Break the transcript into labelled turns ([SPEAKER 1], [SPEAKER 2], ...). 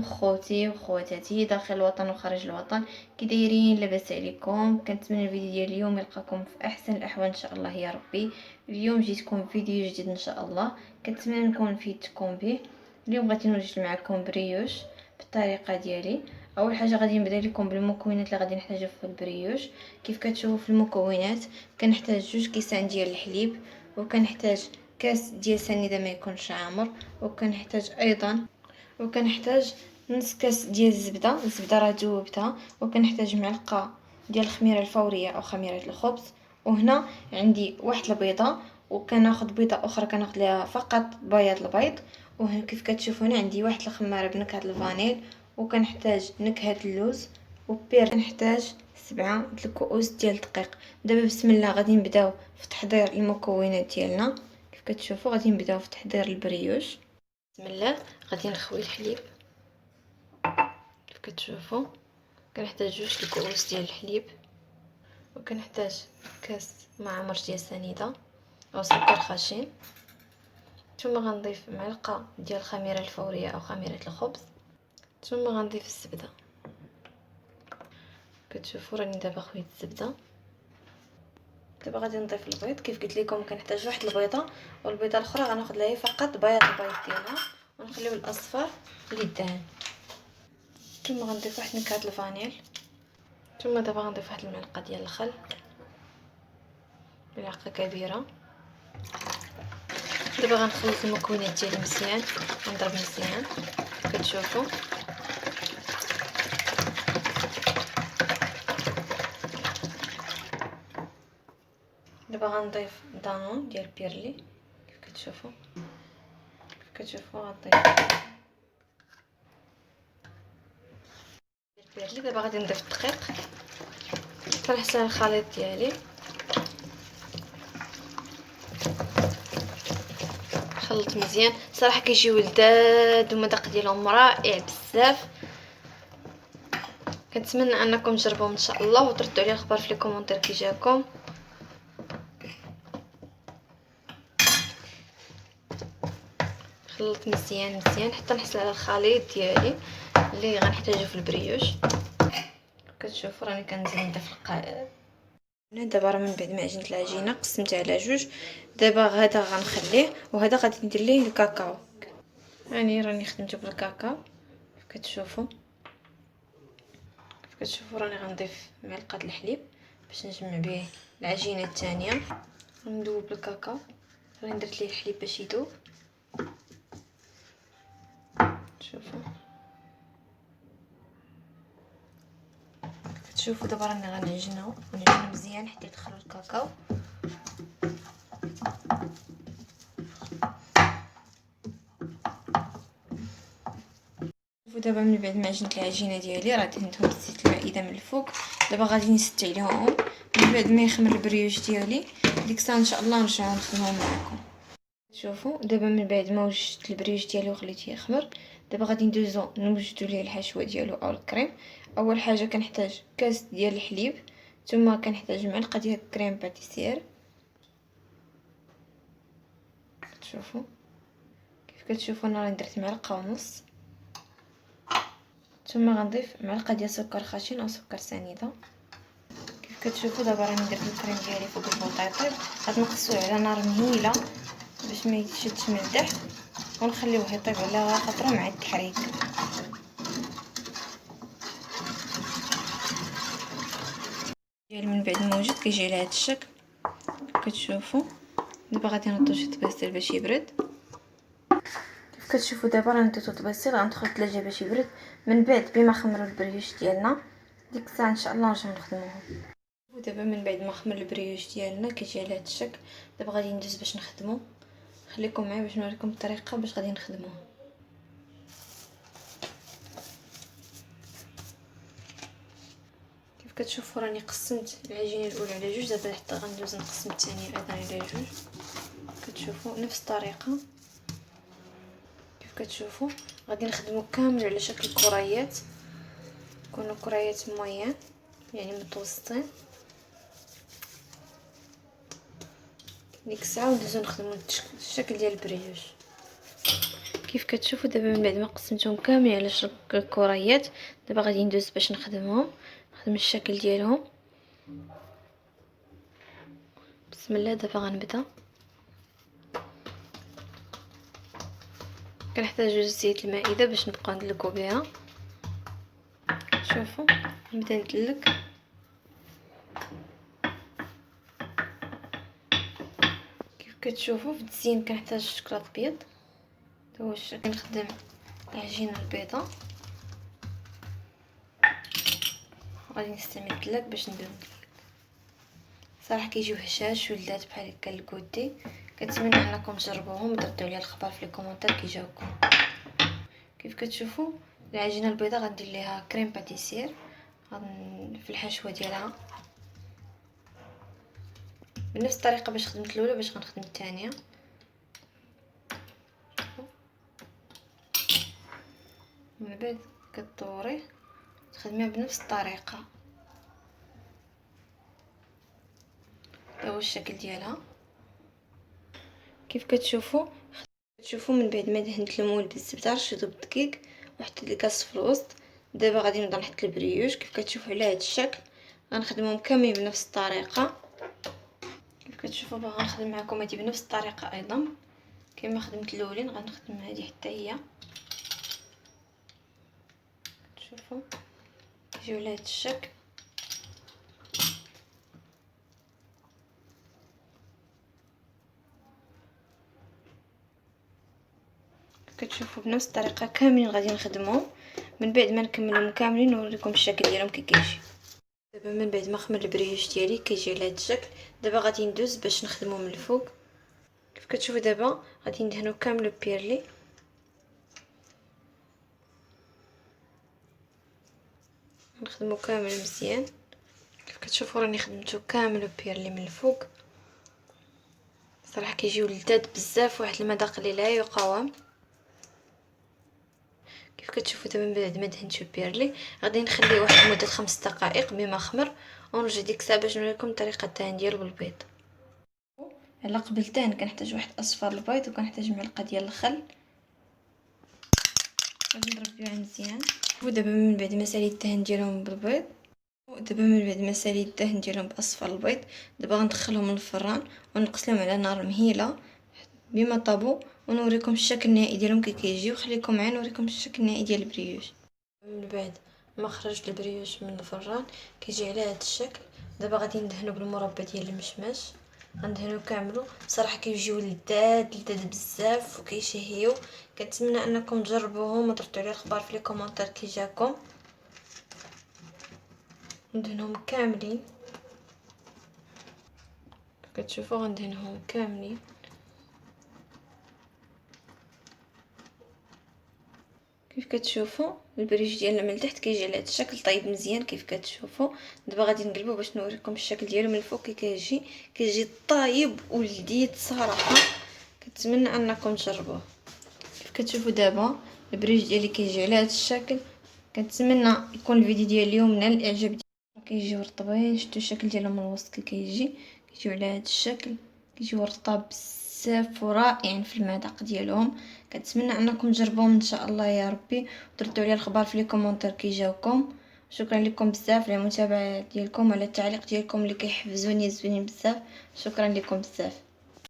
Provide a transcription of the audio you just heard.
[SPEAKER 1] عليكم خوتي وخواتاتي داخل الوطن وخارج الوطن، كي دايرين؟ لاباس عليكم؟ كنتمنى الفيديو ديال اليوم يلقاكم في احسن الاحوال ان شاء الله يا ربي. اليوم جيتكم فيديو جديد ان شاء الله، كنتمنى نكون فيدتكم به. اليوم بغيت نوجد معكم بريوش بالطريقه ديالي. اول حاجه غادي نبدا لكم بالمكونات اللي غادي نحتاجو في البريوش. كيف كتشوفوا في المكونات كنحتاج 2 كيسان ديال الحليب، وكنحتاج كاس ديال سنيده ما يكونش عامر، وكنحتاج نص كاس ديال الزبده راه ذوبتها، وكنحتاج معلقه ديال الخميره الفوريه او خميره الخبز. وهنا عندي واحد البيضه، وكناخذ بيضه اخرى كناخذ ليها فقط بياض البيض. وهنا كيف كتشوفوا هنا عندي واحد الخماره بنكهه الفانيل، وكنحتاج نكهه اللوز كنحتاج 7 الكؤوس ديال الدقيق. دابا بسم الله غادي نبداو في تحضير المكونات ديالنا. كيف كتشوفوا غادي نبداو في تحضير البريوش. بسم الله غادي نخوي الحليب. كيف كتشوفوا كنحتاج 2 الكؤوس ديال الحليب، وكنحتاج كاس معمر ديال سنيده او سكر خشن، ثم غنضيف معلقه ديال الخميره الفوريه او خميره الخبز، ثم غنضيف الزبده. كتشوفوا راني دابا خويت الزبده. دابا غادي نضيف البيض. كيف قلت لكم كنحتاج واحد البيضه، والبيضه الاخرى غناخذ لها فقط بياض البيض ديالها، ونخليو الاصفر للدهن. ثم غنضيف واحد نكهه الفانيل، ثم دابا غنضيف واحد المعلقه ديال الخل، ملعقه كبيره. دابا غنخلط المكونات ديالي مزيان ونضرب مزيان. كتشوفوا دابا غنضيف دانون ديال بيرلي. كيف كتشوفوا غنضيف بيرلي. دابا غادي نضيف الدقيق. كنحسن الخليط ديالي، خلط مزيان. صراحه كيجيو لذاذ والمذاق ديالهم رائع بزاف. كنتمنى انكم تجربوهم ان شاء الله، وتردوا عليا الخبر في لي كومونتير كي جاكم. خلط مزيان حتى نحصل على الخليط ديالي اللي غنحتاجو في البريوش. كتشوفوا راني كنزيد نضيف هنا. دابا راه من بعد ما عجنت العجينه قسمتها على 2. دابا هذا غنخليه، وهذا غادي ندير ليه الكاكاو. راني خدمته بالكاكاو. كتشوفوا راني غنضيف معلقه الحليب باش نجمع به العجينه الثانيه. غندوب بالكاكاو. راني درت ليه الحليب باش يذوب. كتشوفوا دابا راني غنعجنو مزيان حتى يدخلوا الكاكاو. ودابا من بعد ما عجنت العجينه ديالي راه دهنتهم بزيت المائده من الفوق. دابا غادي نست عليهم من بعد ما يخمر البريوش ديالي. ديك الساعه ان شاء الله نرجعو نخدمهم معكم. شوفوا دابا من بعد ما وجدت البريوش ديالي وخليته يخمر، دابا غادي نوجدوا ليه الحشوه ديالو او الكريم. اول حاجه كنحتاج كاس ديال الحليب، ثم كنحتاج معلقه ديال الكريم باتيسير. شوفوا كيف كتشوفوا انا راه درت معلقه ونص، ثم غنضيف معلقه ديال سكر خشن او سكر سنيده. كيف كتشوفوا دابا راني درت الكريم ديالي فوق البوطيطيب. غادي نقصوه على نار مهيله باش ما يشدش من الدحر، ونخليوه يطيب على خاطره مع التحريك. ديال من بعد ما وجد كيجي على هذا الشكل. كتشوفوا دابا غادي نوضو شي طبيسيل باش يبرد. كيف كتشوفوا دابا راه نديتو طبيسيل، غندخل الثلاجه باش يبرد. من بعد بما خمروا البريوش ديالنا ديك الساعه ان شاء الله نرجعو نخدموهم. ودابا من بعد ما خمر البريوش ديالنا كيجي على هذا الشكل. دابا غادي ندوز باش نخدمو. خليكم معايا باش نوريكم الطريقه باش غادي نخدموه. كيف كتشوفوا راني قسمت العجينه الاولى على 2، دابا حتى غندوز نقسم الثانيه ايضا على 2. كتشوفوا نفس الطريقه. كيف كتشوفوا غادي نخدمو كامل على شكل كريات، يكونوا كريات موين يعني متوسطين. ديك الساعه وندوزو نخدمو الشكل ديال البريوش. كيف كتشوفوا دابا من بعد ما قسمتهم كاملين على شكل الكريات، دابا غادي ندوز باش نخدم الشكل ديالهم. بسم الله. دابا غنبدا. كنحتاجو زيت المائده باش نبقاو ندلكو بها. شوفوا نبدا ندلك. كيف كتشوفوا في التزيين كنحتاج شوكولاط ابيض. هذا هو الشكل. كنخدم العجينه البيضاء، غادي نستعمل الدلاك باش ندير صراحه كيجيو هشاش ولذات بحال هكا الكوتي. كنتمنى انكم تجربوهم وتردوا عليا الخبر في لي كومونتير كي جاوكم. كيف كتشوفوا العجينه البيضاء غندير ليها كريم باتيسير في الحشوه ديالها بنفس الطريقه باش خدمت الاولى باش غنخدم الثانيه. من بعد كطوري تخدميها بنفس الطريقه. هذا هو الشكل ديالها. كيف كتشوفوا من بعد ما دهنت المول بالزبده رشيتو بالدقيق وحطيت الكاس في الوسط. دابا غادي نبدا نحط البريوش. كيف كتشوفوا على هذا الشكل غنخدمهم كاملين بنفس الطريقه. كيف كتشوفوا باغا نخدم معكم هذه بنفس الطريقه ايضا كما خدمت الاولين. غنخدم هذه حتى هي. شوفوا كيجيو على هذا الشكل. كتشوفوا بنفس الطريقه كاملين غادي نخدمهم. من بعد ما نكملهم كاملين نوريكم الشكل ديالهم كي كيجي. دابا من بعد ما خمر البريوش ديالي كيجي على هذا الشكل. دابا غادي ندوز باش نخدمو من الفوق. كيف كتشوفوا دابا غادي ندهنو كامل بيرلي. نخدمو كامل مزيان. كيف كتشوفوا راني خدمتو كامل بيرلي من الفوق. صراحه كيجيو لذاذ بزاف، واحد المذاق اللي لا يقاوم. كيف كتشوفوا دابا من بعد ما دهنتو بيرلي غادي نخليه واحد مده 5 دقائق بما خمر ونرجع ديك الساعه باش نوريكم الطريقه الدهن ديالو بالبيض. على قبل الدهن كنحتاج واحد اصفر البيض وكنحتاج معلقه ديال الخل. غادي نضرب بها مزيان. ودابا من بعد ما ساليت الدهن ديالهم بالبيض باصفر البيض دابا غندخلهم للفران ونقصلهم على نار مهيله بما طابو ونوريكم الشكل النهائي ديالهم كي كيجيو. خليكم معايا نوريكم الشكل النهائي ديال البريوش. من بعد ما خرجت البريوش من الفران كيجي على هذا الشكل. دابا غادي ندهنو بالمربى ديال المشماش. غندهنو كاملو. صراحه كيجيو لذاذ بزاف وكيشهيو. كنتمنى انكم تجربوهم وتردوا عليا الخبر في لي كومونتير كي جاكم. ندهنهم كاملين. كتشوفوا غندهنهم كاملين. كيف كتشوفوا البريش ديالنا من التحت كيجي على هذا الشكل طيب مزيان. كيف كتشوفوا دابا غادي نقلبو باش نوريكم الشكل ديالو من الفوق كي كيجي طايب ولذيذ صراحه. كنتمنى انكم تجربوه. كيف كتشوفوا دابا البريش ديالي كيجي على هذا الشكل. كنتمنى يكون الفيديو ديال اليوم نال الاعجاب ديالكم. كيجيو رطبين. شفتوا الشكل ديالهم من الوسط كيجيو على هذا الشكل. كيجيو رطاب بزاف ورائعين في المذاق ديالهم. كنتمنى انكم تجربوهم ان شاء الله يا ربي وتردوا عليا الخبر في لي كومونتير كي جاوكم. شكرا لكم بزاف على المتابعه ديالكم وعلى التعليق ديالكم اللي كيحفزوني زوينين بزاف. شكرا لكم بزاف.